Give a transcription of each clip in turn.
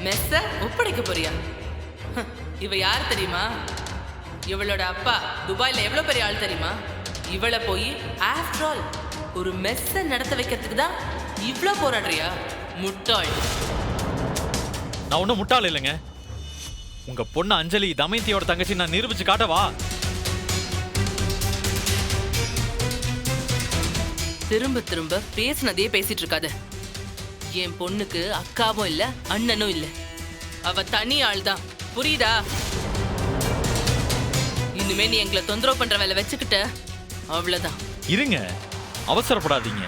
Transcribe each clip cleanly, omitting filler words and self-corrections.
மெஸ்ஸ ஒப்படைக்க போறியா? இவ யார் தெரியுமா? இவளோட அப்பா துபாயில எவ்வளவு பெரிய ஆள் தெரியுமா? இவளை போய் ஆஃப்டர் ஆல் ஒரு மெஸ்ஸ நடத்த வைக்கிறதுக்கு தான் இவ்ளோ போராடுறியா? முட்டாள். நான் ஒன்றும் முட்டாள் இல்லைங்க. உங்க பொண்ணு அஞ்சலி தமயந்தியோட தங்கச்சி நான் நிரூபிச்சு காட்டவா? திரும்ப திரும்ப பேசினதே பேசிட்டு இருக்காத. என் பொண்ணுக்கு அக்காவும் இல்ல அண்ணனும் இல்ல. அவ தனி ஆள் தான், புரியுதா? இனிமே நீ எங்களை தொந்தரவு பண்ற வேலை வச்சுக்கிட்ட அவ்வளவுதான். இருங்க, அவசரப்படாதீங்க.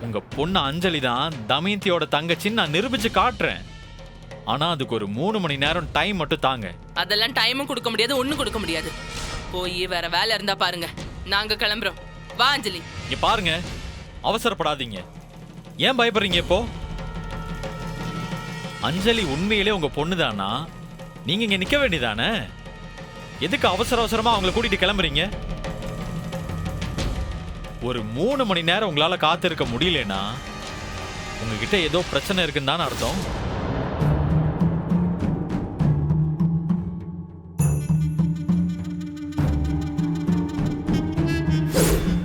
உங்க பொண்ணு அஞ்சலி தான் தமயந்தியோட தங்கச்சின்னு நான் நிரூபிச்சு காட்டுறேன். ஆனா அதுக்கு ஒரு 3 மணி நேரம் டைம் மட்டும் தாங்க. அதெல்லாம் டைமும் கொடுக்க முடியாது, ஒண்ணும் கொடுக்க முடியாது. போய் வேற வேலை இருந்தா பாருங்க, நாங்க கிளம்புறோம். வா அஞ்சலி. இங்க பாருங்க, அவசரப்படாதீங்க. ஏன் பயப்படுறீங்க இப்போ? அஞ்சலி உண்மையிலே உங்க பொண்ணுதானா நீங்க இங்க நிக்க வேண்டியதானே? எதுக்கு அவசர அவசரமா அவங்களை கூட்டிட்டு கிளம்புறீங்க? ஒரு 3 மணி நேரம் உங்களால காத்திருக்க முடியலனா உங்ககிட்ட ஏதோ பிரச்சனை இருக்குன்னு தானே அர்த்தம்.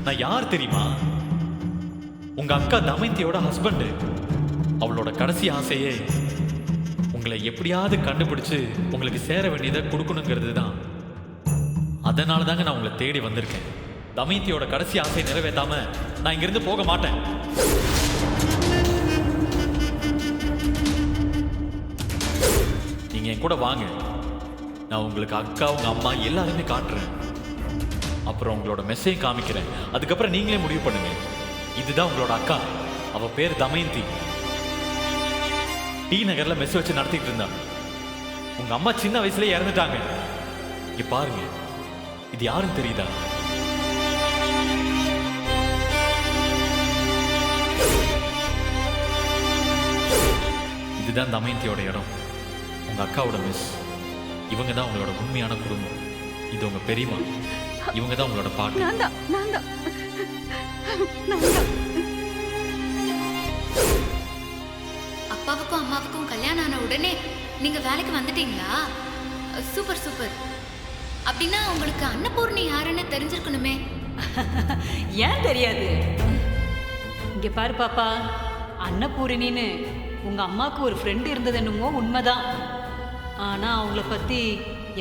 நான் யார் தெரியுமா? உங்க அக்கா தமயந்தியோட ஹஸ்பண்ட். அவளோட கடைசி ஆசையே உங்களை எப்படியாவது கண்டுபிடிச்சு உங்களுக்கு சேர வேண்டியதை கொடுக்கணுங்கிறது தான். அதனால தாங்க நான் உங்களை தேடி வந்திருக்கேன். தமயந்தியோட கடைசி ஆசையை நிறைவேற்றாம நான் இங்கிருந்து போக மாட்டேன். நீங்க என் கூட வாங்க. நான் உங்களுக்கு அக்கா, உங்க அம்மா எல்லாருமே காட்டுறேன். அப்புறம் உங்களோட மெசேஜ் காமிக்கிறேன். அதுக்கப்புறம் நீங்களே முடிவு பண்ணுங்க. இதுதான் உங்களோட அக்கா. அவ பேர் தமயந்தி. டி நகர்ல மெஸ் வச்சு நடத்திட்டு இருந்தா. உங்க அம்மா சின்ன வயசுலயே இறந்துட்டாங்க. இங்க பாருங்க, இது யாரும் தெரியுதா? இதுதான் தமயந்தியோட இடம். உங்க அக்காவோட மிஸ். இவங்க தான் உங்களோட உண்மையான குடும்பம். இது உங்க பெரியம்மா. இவங்க தான் உங்களோட பாட்டு. அப்பாவுக்கும் அம்மாவுக்கும் கல்யாணம் ஆன உடனே நீங்க வேலைக்கு வந்துட்டீங்களா? Super super. அப்படின்னா உங்களுக்கு அன்னபூர்ணி யாருன்னு தெரிஞ்சிருக்கணுமே. ஏன் தெரியாது? இங்க பாரு பாப்பா, அன்னபூரணின்னு உங்க அம்மாவுக்கு ஒரு ஃப்ரெண்டு இருந்தது என்னமோ உண்மைதான். ஆனா அவங்கள பத்தி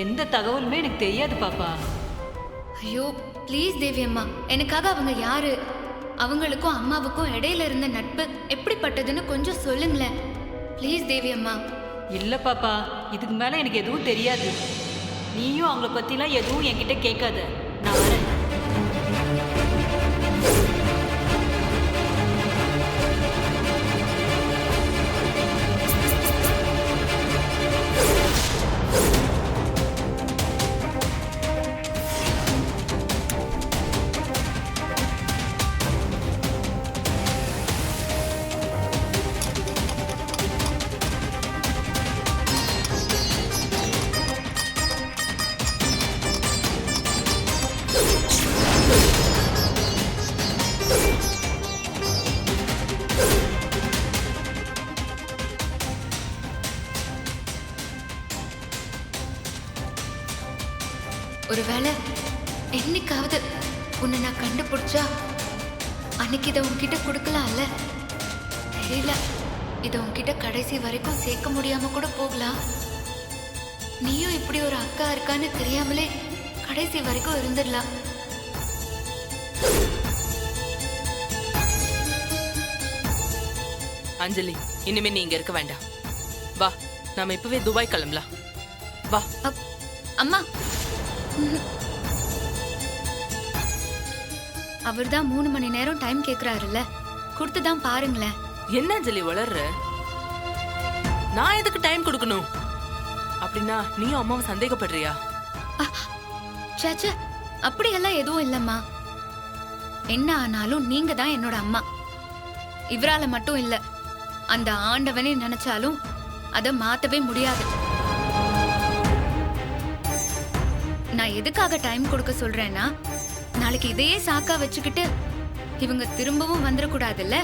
எந்த தகவலுமே எனக்கு தெரியாது பாப்பா. ஐயோ ப்ளீஸ் தேவி அம்மா, எனக்காக அவங்க யாரு, அவங்களுக்கும் அம்மாவுக்கும் இடையில இருந்த நட்பு எப்படிப்பட்டதுன்னு கொஞ்சம் சொல்லுங்களேன் ப்ளீஸ் தேவி அம்மா. இல்ல பாப்பா, இதுக்கு மேல எனக்கு எதுவும் தெரியாது. நீயும் அவங்கள பத்திலாம் எதுவும் என்கிட்ட கேட்காத. நான் வரேன். ஒருவேளை என்னைக்காவது உன்னை நான் கண்டுபிடிச்சா அன்னைக்கு இதை உன்கிட்ட கொடுக்கலாம்ல? தெரியல, இதை உன்கிட்ட கடைசி வரைக்கும் சேர்க்க முடியாம கூட போகலாம். நீயும் இப்படி ஒரு அக்கா இருக்கான்னு தெரியாமலே கடைசி வரைக்கும் இருந்துடலாம். அஞ்சலி, இனிமே நீ இங்க இருக்க வேண்டாம். வா, நாம இப்பவே துபாய் கிளம்பலாம். வா. அம்மா, அவர்தான் 3 மணி நேரம் டைம் கேக்குறாருல்ல, கொடுத்துதான் பாருங்களேன். என்ன அஞ்சலி வளர்ற? நான் எதுக்கு டைம் கொடுக்கணும்? அப்படின்னா நீயும் அம்மாவை சந்தேகப்படுறியா? சேச்சே, அப்படியெல்லாம் எதுவும் இல்லம்மா. என்ன ஆனாலும் நீங்க தான் என்னோட அம்மா. இவரால மட்டும் இல்ல, அந்த ஆண்டவனே நினைச்சாலும் அதை மாத்தவே முடியாது. நான் எதுக்காக டைம் கொடுக்க சொல்றேன்னா, நாளைக்கு இதையே சாக்கா வச்சுக்கிட்டு இவங்க திரும்பவும் வந்துடக்கூடாதுல்ல,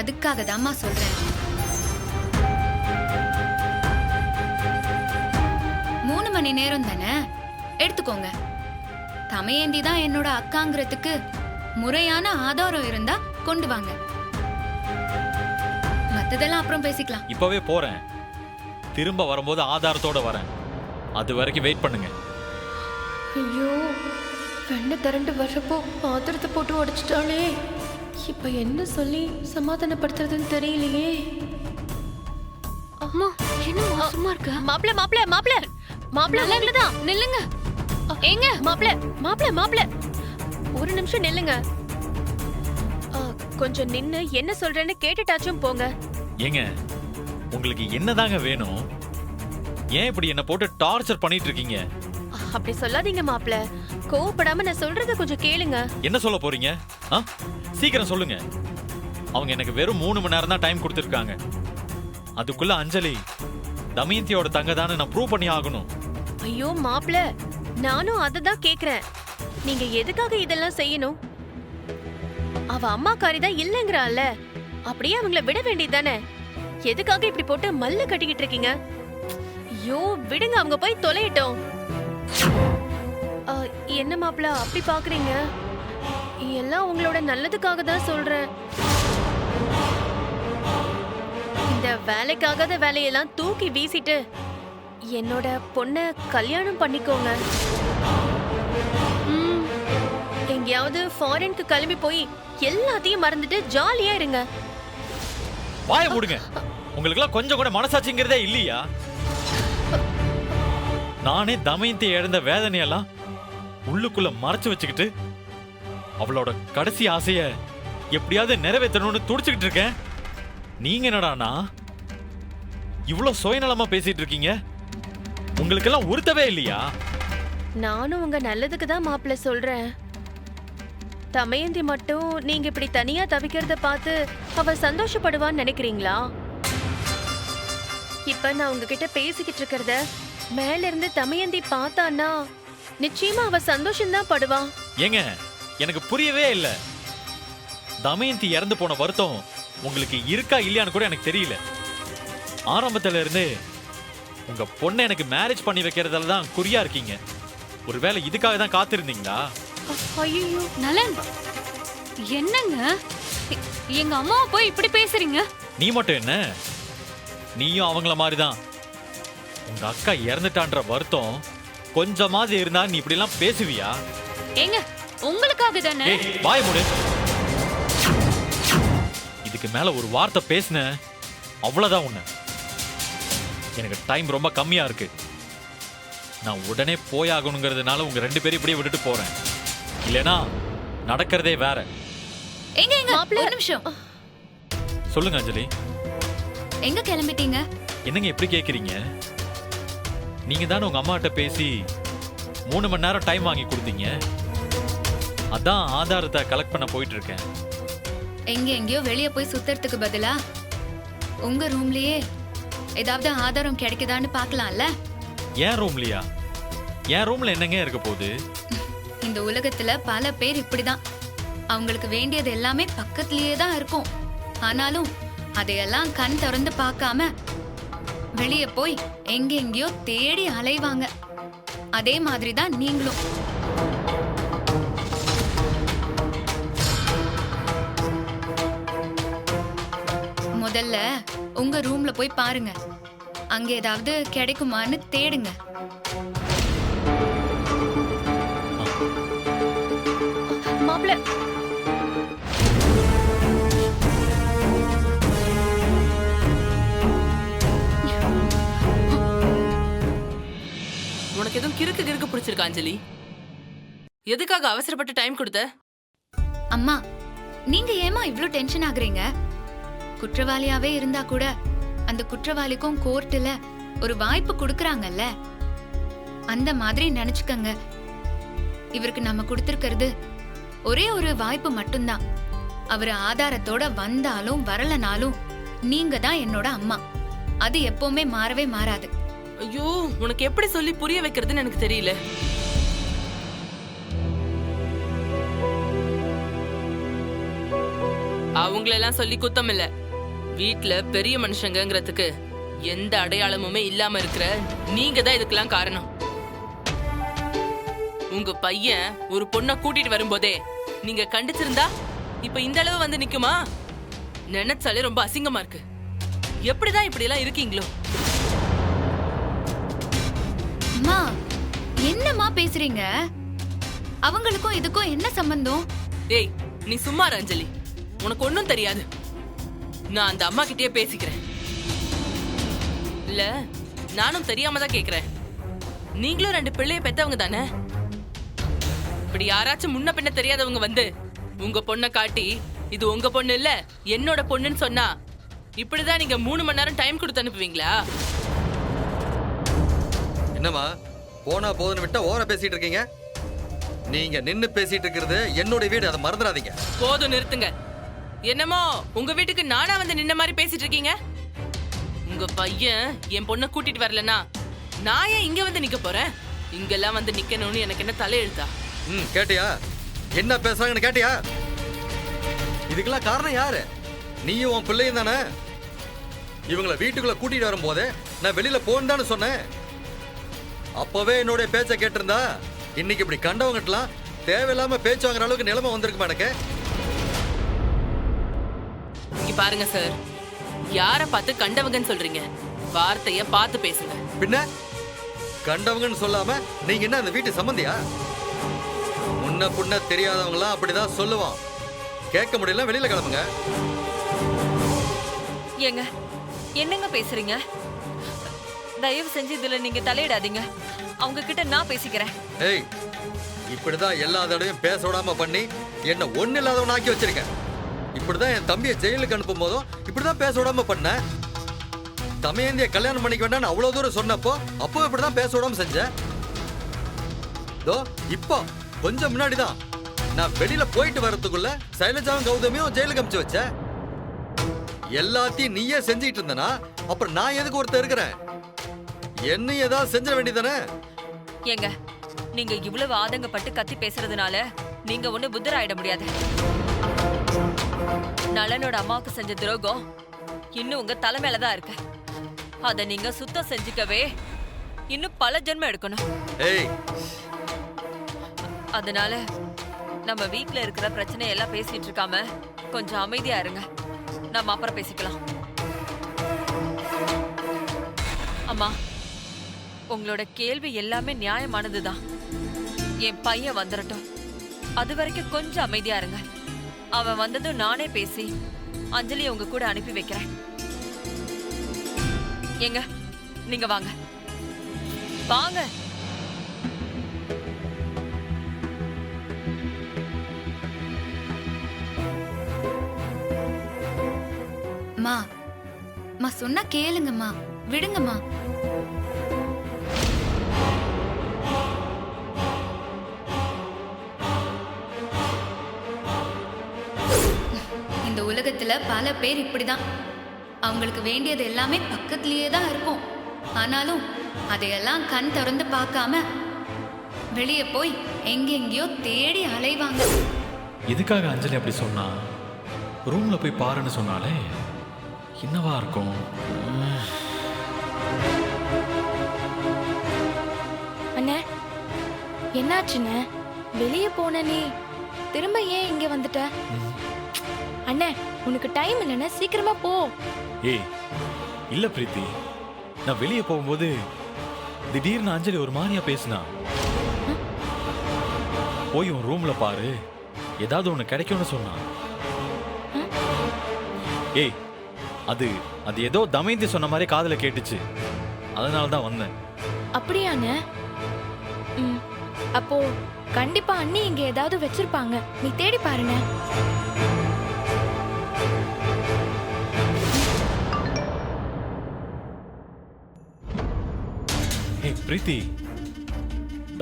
அதுக்காக தான்மா சொல்றேன். மணி நேரம் தானே, எடுத்துக்கோங்க. தமையேந்தி தான் என்னோட அக்காங்கிறதுக்கு முறையான ஆதாரம் இருந்தா கொண்டு வாங்க. மத்ததெல்லாம் அப்புறம் பேசிக்கலாம். இப்பவே போறேன். திரும்ப வரும்போது ஆதாரத்தோட வரேன். அது வரைக்கும் வெயிட் பண்ணுங்க. ஐயோ, வெண்ணை திரண்டு வர்றப்போ பாத்திரத்தை போட்டு உடைச்சிட்டாளே. இப்ப என்ன சொல்லி சமாதானப்படுத்துறதுன்னு தெரியலையே. அம்மா, என்ன சும்மா இருக்க? மாப்பிள மாப்பிள மாப்பிள மாப்பிள உங்களதான். நில்லுங்க. ஏங்க மாப்பிள மாப்பிள மாப்பிள ஒரு நிமிஷம் நில்லுங்க. கொஞ்சம் நின்னு என்ன சொல்றேன்னு கேட்டுட்டாச்சும் போங்க. ஏங்க, உங்களுக்கு என்னதாங்க வேணும்? ஏன் இப்படி என்ன போட்டு டார்ச்சர் பண்ணிட்டு இருக்கீங்க? அப்படி சொல்லாதீங்க மாப்பிள. கோவப்படாம நான் சொல்றத கொஞ்சம் கேளுங்க. என்ன சொல்ல போறீங்க? சீக்கிரம் சொல்லுங்க. அவங்க எனக்கு வெறும் 3 மணி நேரம் தான் டைம் கொடுத்துருக்காங்க. அதுக்குள்ள அஞ்சலி தமயந்தியோட தங்கதான்னு நான் ப்ரூவ் பண்ணி ஆகணும். ஐயோ மாப்பிள, நானும் அததான் கேக்குறேன். நீங்க எதுக்காக இதெல்லாம் செய்யணும்? அவ அம்மாக்காரி தான் இல்லங்கறால, அப்படியே அவங்கள விட வேண்டியதானே. எதுக்காக இப்படி போட்டு மல்ல கட்டிக்கிட்டு இருக்கீங்க? ஐயோ விடுங்க, அவங்க போய் தொலையட்டும். என்ன மாப்பிள அப்படி பாக்குறீங்க? எல்லாம் உங்களோட நல்லதுக்காக தான் சொல்றேன். இந்த வேலைக்காகாத வேலையெல்லாம் தூக்கி வீசிட்டு என்னோட பொண்ண கல்யாணம் பண்ணிக்கோங்க. எங்கேயாவது ஃபாரினுக்கு கிளம்பி போய் எல்லாத்தையும் மறந்துட்டு ஜாலியா இருங்க. வாய மூடுங்க. உங்களுக்குலாம் கொஞ்சம் கூட மனசாட்சிங்கிறதே இல்லையா? நானே தமயந்தி இழந்த வேதனையெல்லாம் உள்ளுக்குள்ள மறைச்சு வச்சுக்கிட்டு அவளோட கடைசி ஆசைய எப்படியாவது நிறைவேற்றணும்னு துடிச்சுக்கிட்டு இருக்கேன். நீங்க என்னடானா இவ்வளவு சுயநலமா பேசிட்டு இருக்கீங்க? உங்களுக்கெல்லாம் உறுத்தவே இல்லையா? நானும் உங்க நல்லதுக்கு தான் மாப்பிள்ள சொல்றேன். தமயந்தி மட்டும் நீங்க இப்படி தனியா தவிக்கிறத பார்த்து அவ சந்தோஷப்படுவான்னு நினைக்கிறீங்களா? இப்ப நான் உங்ககிட்ட பேசிக்கிட்டு இருக்கிறத மேல இருந்து தமயந்தி பார்த்தான்னா நிச்சயமா அவ சந்தோஷம்தான் படுவா. ஏங்க, எனக்கு புரியவே இல்ல. தமயந்தி இறந்து போன வருத்தம் உங்களுக்கு இருக்கா இல்லையான்னு கூட எனக்கு தெரியல. ஆரம்பத்துல இருந்து உங்க பொண்ணை எனக்கு மேரேஜ் பண்ணி வைக்கிறதுல தான் குறியா இருக்கீங்க. ஒருவேளை இதுக்காக தான் காத்திருந்தீங்களா? ஐயோ நலன், என்னங்க எங்க அம்மாவை போய் இப்படி பேசுறீங்க? நீ மட்டும் என்ன, நீயும் அவங்கள மாதிரிதான். உங்க அக்கா இறந்துட்டான்ற வருத்தம் கொஞ்சமாவது இருந்தா நீ இப்படி எல்லாம் பேசுவியா? ஏங்க, உங்களுக்காக தானே. ஏய், வாய் மூடு. இதுக்கு மேல ஒரு வார்த்தை பேசுன அவ்வளவுதான் உன்னை. எனக்கு டைம் ரொம்ப கம்மியா இருக்கு. நான் உடனே போயாகணுங்கிறதுனால உங்க 2 பேரும் இப்படியே விட்டுட்டு போறேன். இல்லனா நடக்கிறதே வேற. எங்க எங்க ஒரு நிமிஷம். சொல்லுங்க அஞ்சலி. எங்க கிளம்பிட்டீங்க? என்னங்க எப்படி கேக்குறீங்க? நீங்க தானே உங்க அம்மா கிட்ட பேசி 3 மணி நேரம் டைம் வாங்கி கொடுத்தீங்க. அதான் ஆதாரத்தை கலெக்ட் பண்ண போயிட்டு இருக்கேன். எங்கேயோ வெளியே போய் சுத்துறதுக்கு பதிலா உங்க ரூம்லயே ஏதாவது ஆதாரம் கிடைக்குதான்னு பார்க்கலாம்ல. ஏன் ரூம்லயா? என் ரூம்ல என்னங்க இருக்க போகுது? இந்த உலகத்துல பல பேர் இப்படிதான். அவங்களுக்கு வேண்டியது எல்லாமே பக்கத்திலேயே தான் இருக்கும். ஆனாலும் அதையெல்லாம் கண் திறந்து பார்க்காம வெளியே போய் எங்கெங்கயோ தேடி அலைவாங்க. அதே மாதிரி தான் நீங்களும். முதல்ல உங்க ரூம்ல போய் பாருங்க. அங்க ஏதாவது கிடைக்குமான்னு தேடுங்க. மாப்பிள்ள, உனக்கு எதுவும் கிறுக்கு பிடிச்சிருக்கா அஞ்சலி? எதுக்காக அவசரப்பட்டு டைம் கொடுத்த? அம்மா, நீங்க ஏமா இவ்ளோ டென்ஷன் ஆகுறீங்க? குற்றவாளியாவே இருந்தா கூட அந்த குற்றவாளிக்கும் கோர்ட்டுல ஒரு வாய்ப்பு கொடுக்கறாங்கல்ல, அந்த மாதிரி நினைச்சுக்கங்க. இவருக்கு நம்ம கொடுத்திருக்கிறது ஒரே ஒரு வாய்ப்பு மட்டும்தான். அவர் ஆதாரத்தோட வந்தாலும் வரலனாலும் நீங்க தான் என்னோட அம்மா. அது எப்பவுமே மாறவே மாறாது. ஐயோ, உனக்கு எப்படி சொல்லி புரிய வைக்கிறதுன்னு எனக்கு தெரியல. அவங்களெல்லாம் சொல்லி குத்தம் இல்ல. வீட்ல பெரிய மனுஷங்கிறதுக்கு எந்த அடையாளமுமே இல்லாம இருக்கிற நீங்க தான் இதுக்கெல்லாம் காரணம். உங்க பையன் ஒரு பொண்ணை கூட்டிட்டு வரும்போதே நீங்க கண்டிச்சிருந்தா இப்ப இந்த அளவு வந்து நிக்குமா? நினைச்சாலே ரொம்ப அசிங்கமா இருக்கு. எப்படிதான் இப்படி எல்லாம் இருக்கீங்களோ? அம்மா என்னம்மா பேசுறீங்க? அவங்களுக்கும் இதுக்கும் என்ன சம்பந்தம்? ஏய் நீ சும்மா இரு அஞ்சலி, உனக்கு ஒன்னும் தெரியாது. நான் அந்த அம்மா கிட்டயே பேசிக்கிறேன். இல்ல நானும் தெரியாம தான் கேக்குறேன். நீங்களும் 2 பிள்ளைய பெத்தவங்க தானே? இப்படி யாராச்சும் முன்ன பின்ன தெரியாதவங்க வந்து உங்க பொண்ணை காட்டி இது உங்க பொண்ணு இல்ல என்னோட பொண்ணுன்னு சொன்னா இப்படிதான் நீங்க 3 மணி நேரம் டைம் கொடுத்து அனுப்புவீங்களா? என்னம்மா போனா போதுன்னு விட்டா ஓர பேசிட்டு இருக்கீங்க? நீங்க நின்னு பேசிட்டு இருக்கிறது என்னோட வீடு, அதை மறந்துடாதீங்க. போதும் நிறுத்துங்க. என்னமோ உங்க வீட்டுக்கு நானா வந்து நின்ன மாதிரி பேசிட்டு இருக்கீங்க. உங்க பையன் என் பொண்ணை கூட்டிட்டு வரலனா நான் ஏன் இங்க வந்து நிக்க போறேன்? இங்கெல்லாம் வந்து நிக்கணும்னு எனக்கு என்ன தலையெழுத்தா? கேட்டியா என்ன பேசுறாங்கன்னு? கேட்டியா? இதுக்கெல்லாம் காரணம் யாரு? நீயும் உன் பிள்ளையும் தானே. இவங்களை வீட்டுக்குள்ள கூட்டிட்டு வரும்போது நான் வெளியில போன்னு சொன்னேன். அப்பவே என்னுடைய பேச்சை கேட்டிருந்தா இன்னைக்கு இப்படி கண்டவங்கட்டலாம் தேவையில்லாம பேச்சு வாங்குற அளவுக்கு நிலைமை வந்திருக்குமா எனக்கு? இங்க பாருங்க சார், யார பார்த்து கண்டவங்கன்னு சொல்றீங்க? வார்த்தைய பார்த்து பேசுங்க. பின்ன கண்டவங்கன்னு சொல்லாம நீங்க என்ன அந்த வீட்டு சம்பந்தியா? முன்ன புண்ண தெரியாதவங்களாம் அப்படிதான் சொல்லுவான். கேட்க முடியல, வெளியில கிளம்புங்க. ஏங்க என்னங்க பேசுறீங்க? தயவு செஞ்சு இதுல நீங்க தலையிடாதீங்க. அவங்க கிட்ட நான் பேசிக்கிறேன். ஏய், இப்படிதான் எல்லா தடவையும் பேச விடாம பண்ணி என்ன ஒண்ணு இல்லாதவன் ஆக்கி வச்சிருக்கேன். இப்படிதான் என் தம்பியை ஜெயிலுக்கு அனுப்பும் போதும் இப்படிதான் பேச விடாம பண்ண. தமையந்திய கல்யாணம் பண்ணிக்க வேண்டாம்னு அவ்வளவு தூரம் சொன்னப்போ அப்போ இப்படிதான் பேச விடாம செஞ்சேன். இப்போ கொஞ்சம் முன்னாடிதான் நான் வெளியில போயிட்டு வர்றதுக்குள்ள சைலஜாவும் கௌதமியும் ஜெயிலுக்கு அனுப்பிச்சு வச்ச. எல்லாத்தையும் நீயே செஞ்சுட்டு இருந்தனா அப்புறம் நான் எதுக்கு ஒருத்தர் இருக்கிறேன்? என்ன ஏதாவது செஞ்சிட வேண்டியதானே? ஏங்க நீங்க இவ்வளவு ஆதங்கப்பட்டு கத்தி பேசுறதுனால நீங்க ஒண்ணு புத்தர் ஆயிட முடியாது. நலனோட அம்மாவுக்கு செஞ்ச துரோகம் இன்னும் உங்க தலைமையிலதான் இருக்கு. அத நீங்க சுத்தம் செஞ்சுக்கவே இன்னும் பல ஜென்மம் எடுக்கணும். ஏய், அதனால நம்ம வீட்ல இருக்கிற பிரச்சனை எல்லாம் பேசிட்டு இருக்காம கொஞ்சம் அமைதியா இருங்க. நம்ம அப்புறம் பேசிக்கலாம். அம்மா, உங்களோட கேள்வி எல்லாமே நியாயமானதுதான். என் பையன் வந்துடட்டும், அது வரைக்கும் கொஞ்சம் அமைதியா இருங்க. அவன் வந்ததும் நானே பேசி அஞ்சலி உங்க கூட அனுப்பி வைக்கிறேன். ஏங்க நீங்க வாங்க வாங்க. மா சொன்னா கேளுங்கம்மா, விடுங்கம்மா. இந்த உலகத்துல பல பேர் இப்படிதான். அவங்களுக்கு வேண்டியது எல்லாமே பக்கத்திலேயே தான் இருக்கும். ஆனாலும் அதையெல்லாம் கண் திறந்து பார்க்காம வெளியே போய் எங்கெங்கயோ தேடி அலைவாங்க. எதுக்காக அஞ்சலி அப்படி சொன்னா? ரூம்ல போய் பாருன்னு சொன்னாலே என்னவா இருக்கும்? அண்ணே என்னாச்சுண்ணே? வெளியே போன நீ திரும்ப ஏன் இங்க வந்துட்ட? அண்ணே உனக்கு டைம் இல்லைன்னா சீக்கிரமா போ. ஏய் இல்ல பிரீத்தி, நான் வெளியே போகும்போது திடீர்னு அஞ்சலி ஒரு மாதிரியா பேசினா. போய் உன் ரூம்ல பாரு, ஏதாவது ஒண்ணு கிடைக்கும்னு சொன்னா. ஏய் அது ஏதோ தமைந்தி சொன்ன மாதிரி காதுல கேட்டுச்சு, அதனால தான் வந்தேன். அப்படியாண்ணே? அப்போ கண்டிப்பா அண்ணி இங்க ஏதாவது வச்சிருப்பாங்க, நீ தேடி பாருண்ணே. ஏய் பிரீத்தி,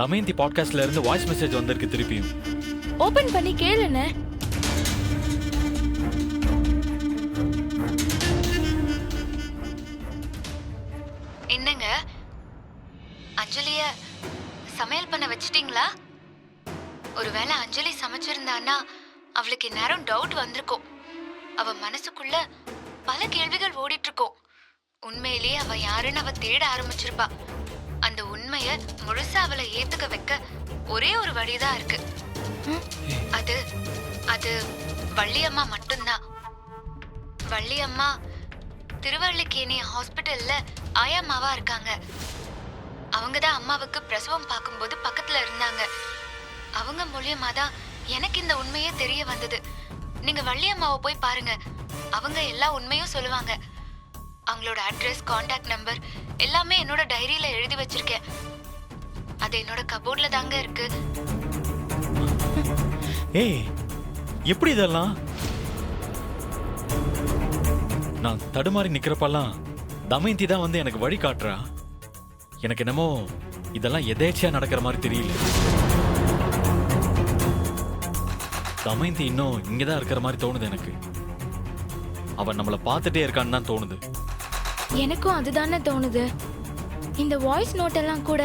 தமைந்தி பாட்காஸ்ட்ல இருந்து வாய்ஸ் மெசேஜ் வந்திருக்கு திருப்பியும். ஓபன் பண்ணி கேளுண்ணே. என்னங்க, அஞ்சலிய சமையல் பண்ண வச்சிட்டீங்களா? ஒருவேளை அஞ்சலி சமைச்சிருந்தான்னா அவளுக்கு இந்நேரம் டவுட் வந்திருக்கும். அவ மனசுக்குள்ள பல கேள்விகள் ஓடிட்டு இருக்கும். உண்மையிலேயே அவ யாருன்னு அவ தேட ஆரம்பிச்சிருப்பா. அந்த உண்மைய முழுசா அவளை ஏத்துக்க வைக்க ஒரே ஒரு வழிதான் இருக்கு. அது அது வள்ளியம்மா மட்டும்தான். வள்ளியம்மா திருவள்ளிக்கேணி ஹாஸ்பிட்டல்ல ஆயாம்மாவா இருக்காங்க. அவங்க தான் அம்மாவுக்கு பிரசவம் பார்க்கும்போது பக்கத்துல இருந்தாங்க. அவங்க மூலியமா தான் எனக்கு இந்த உண்மையே தெரிய வந்தது. நீங்க வள்ளியம்மாவை போய் பாருங்க, அவங்க எல்லா உண்மையும் சொல்லுவாங்க. அவங்களோட அட்ரஸ், கான்டாக்ட் நம்பர் எல்லாமே என்னோட டைரியில எழுதி வச்சிருக்கேன். அது என்னோட கபோர்ட்ல தாங்க இருக்கு. ஏய், எப்படி இதெல்லாம்? நான் தடுமாறி நிக்கிறப்பெல்லாம் தமயந்தி தான் வந்து எனக்கு வழி காட்டுறா. எனக்கு என்னமோ இதெல்லாம் எதேச்சியா நடக்கிற மாதிரி தெரியல. தமயந்தி இன்னும் இங்கதான் இருக்கிற மாதிரி தோணுது எனக்கு. அவன் நம்மளை பார்த்துட்டே இருக்கான்னு தான் தோணுது. எனக்கும் அதுதானே தோணுது. இந்த வாய்ஸ் நோட் எல்லாம் கூட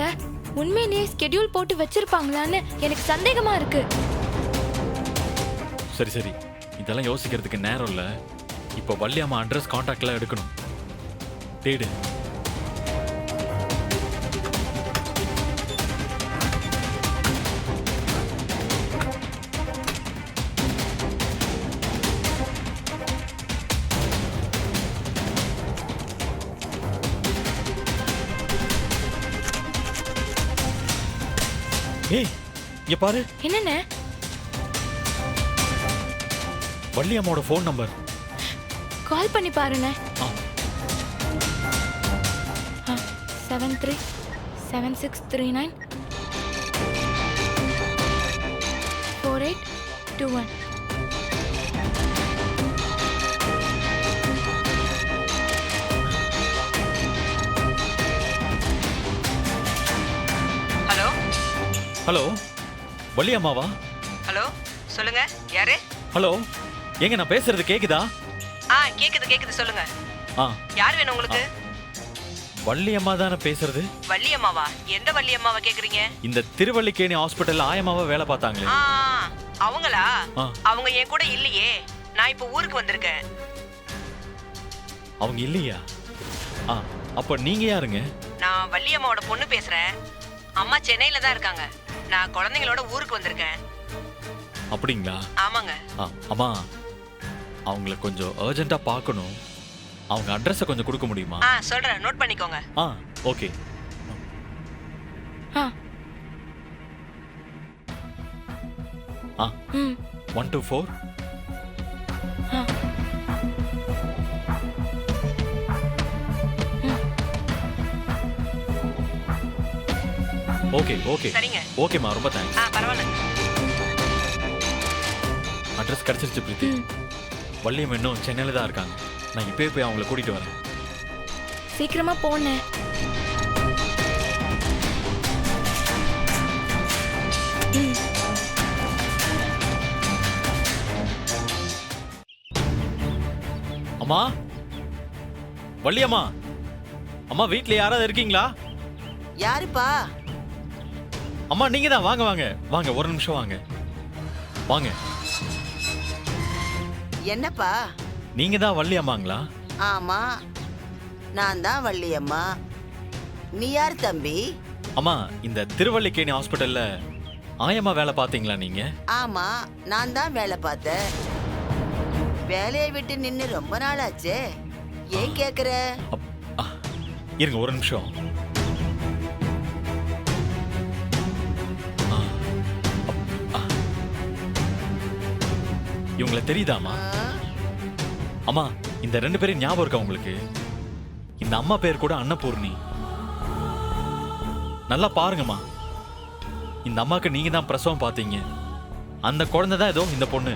உண்மையிலேயே ஸ்கெட்யூல் போட்டு வச்சிருப்பாங்களான்னு எனக்கு சந்தேகமா இருக்கு. சரி சரி, இதெல்லாம் யோசிக்கிறதுக்கு நேரம் இல்ல. இப்போ வள்ளியம்மா அட்ரஸ், கான்டாக்ட்லாம் எடுக்கணும். தேடு. ஏய், இங்க பாரு. என்னண்ணே? வள்ளியம்மாவோட ஃபோன் நம்பர். கால் பண்ணி பாருண்ணே. ஆ. 737639 4821. ஹலோ ஹலோ, வள்ளியம்மாவா? ஹலோ, சொல்லுங்க. யாரு? ஹலோ, ஏங்க நான் பேசுறது கேக்குதா? கேக்குது சொல்லுங்க. ஆ, யார் வேணும் உங்களுக்கு? வள்ளியம்மா தானே பேசுறது? வள்ளியம்மாவா? எந்த வள்ளியம்மாவை கேக்குறீங்க? இந்த திருவள்ளிக்கேணி ஹாஸ்பிட்டல்ல ஆயம்மாவா வேலை பார்த்தாங்களே. அவங்களா? ஆ. அவங்க என் கூட இல்லையே. நான் இப்ப ஊருக்கு வந்திருக்கேன். அவங்க இல்லையா? ஆ, அப்ப நீங்க யாருங்க? நான் வள்ளியம்மாவோட பொண்ணு பேசுறேன். அம்மா சென்னையில தான் இருக்காங்க. நான் குழந்தைங்களோட ஊருக்கு வந்திருக்கேன். அப்படிங்களா? ஆமாங்க. அம்மா, அவங்கள கொஞ்சம் அர்ஜென்ட்டா பார்க்கணும். அவங்க அட்ரஸை கொஞ்சம் கொடுக்க முடியுமா? சொல்றேன், நோட் பண்ணிக்கோங்க. ஓகே. ஆ. 124. ஓகே ஓகே சரிங்க. ஓகேம்மா, ரொம்ப தேங்க்ஸ். பரவாயில்ல. அட்ரஸ் கிடைச்சிருச்சு பிரீத்தி. வள்ளியம் இன்னும் சென்னையில தான் இருக்காங்க. நான் இப்பவே போய் அவங்கள கூட்டிட்டு வரேன். சீக்கிரமா போனேன். அம்மா, வள்ளியம்மா, அம்மா வீட்ல யாராவது இருக்கீங்களா? யாருப்பா? அம்மா நீங்க தான். வாங்க வாங்க வாங்க, ஒரு நிமிஷம் வாங்க வாங்க. என்னப்பா? நீங்க தான் வள்ளியம்மாங்களா? ஆமா, நான் தான் வள்ளியம்மா. நீ யார் தம்பி? அம்மா, இந்த திருவள்ளிக்கேணி ஹாஸ்பிட்டல்ல ஆயம்மா வேலை பார்த்தீங்களா நீங்க? ஆமா, நான் தான் வேலை பார்த்தேன். வேலையை விட்டு நின்னு ரொம்ப நாள் ஆச்சே. ஏன் கேக்குற? இருங்க ஒரு நிமிஷம். இவங்கள தெரியுதாமா? அம்மா, இந்த 2 பேரும் ஞாபகம் இருக்கா உங்களுக்கு? இந்த அம்மா பேர் கூட அன்னபூர்ணி. நல்லா பாருங்கம்மா, இந்த அம்மாக்கு நீங்க தான் பிரசவம் பார்த்தீங்க. அந்த குழந்தை தான் ஏதோ இந்த பொண்ணு.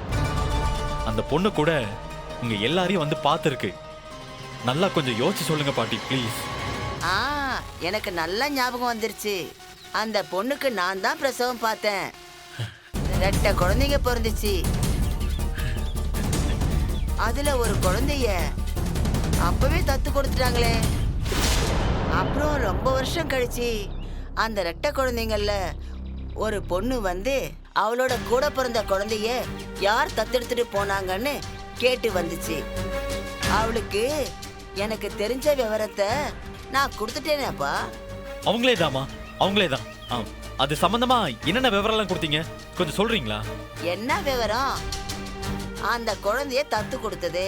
அந்த பொண்ணு கூட உங்க எல்லாரையும் வந்து பார்த்துருக்கு. நல்லா கொஞ்சம் யோசிச்சு சொல்லுங்க பாட்டி, ப்ளீஸ். எனக்கு நல்லா ஞாபகம் வந்துருச்சு. அந்த பொண்ணுக்கு நான் தான் பிரசவம் பார்த்தேன். 2 குழந்தைங்க பிறந்துச்சு. அதுல ஒரு குழந்தைய அப்பவே தத்து கொடுத்துட்டாங்களே. அப்புறம் ரொம்ப வருஷம் கழிச்சு அந்த 2 குழந்தைங்கள்ல ஒரு பொண்ணு வந்து அவளோட கூட பிறந்த குழந்தைய யார் தத்தெடுத்துட்டு போனாங்கன்னு கேட்டு வந்துச்சு. அவளுக்கு எனக்கு தெரிஞ்ச விவரத்தை நான் கொடுத்துட்டேனேப்பா. அவங்களே தாமா. அவங்களே தான். அது சம்பந்தமா என்னென்ன விவரம்லாம் கொடுத்தீங்க, கொஞ்சம் சொல்றீங்களா? என்ன விவரம்? அந்த குழந்தைய தத்து கொடுத்தது,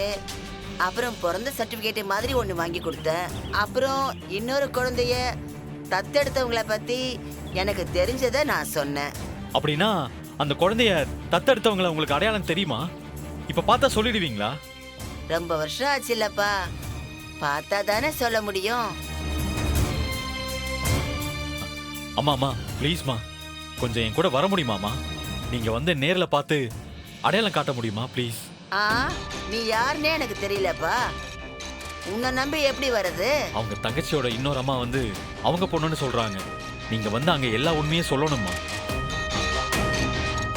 அப்புறம் பிறந்த சர்டிபிகேட் மாதிரி ஒன்று வாங்கி கொடுத்தேன், அப்புறம் இன்னொரு குழந்தைய தத்தெடுத்தவங்களை பத்தி எனக்கு தெரிஞ்சதை நான் சொன்னேன். அப்படின்னா அந்த குழந்தைய தத்தெடுத்தவங்களை உங்களுக்கு அடையாளம் தெரியுமா? இப்ப பார்த்தா சொல்லிடுவீங்களா? ரொம்ப வருஷம் ஆச்சு இல்லப்பா, பார்த்தா தானே சொல்ல முடியும். அம்மா ப்ளீஸ்மா, கொஞ்சம் என் கூட வர முடியுமாம்மா? நீங்க வந்து நேர்ல பார்த்து அடையாளம் காட்ட முடியுமா ப்ளீஸ்? நீ யாருன்னே எனக்கு தெரியலப்பா, உன்னை நம்பி எப்படி வர்றது? அவங்க தங்கச்சியோட இன்னொரு அம்மா வந்து அவங்க பொண்ணுன்னு சொல்றாங்க. நீங்க வந்து அங்க எல்லா உண்மையும் சொல்லணும்மா.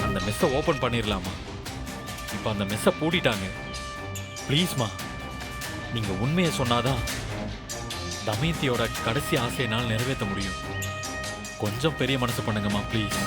அந்த மெஸ்ஸை ஓபன் பண்ணிடலாமா? இப்போ அந்த மெஸ்ஸை பூட்டிட்டாங்க. ப்ளீஸ்மா, நீங்க உண்மையை சொன்னாதான் தமயந்தியோட கடைசி ஆசையினால் நிறைவேற்ற முடியும். கொஞ்சம் பெரிய மனசு பண்ணுங்கம்மா ப்ளீஸ்.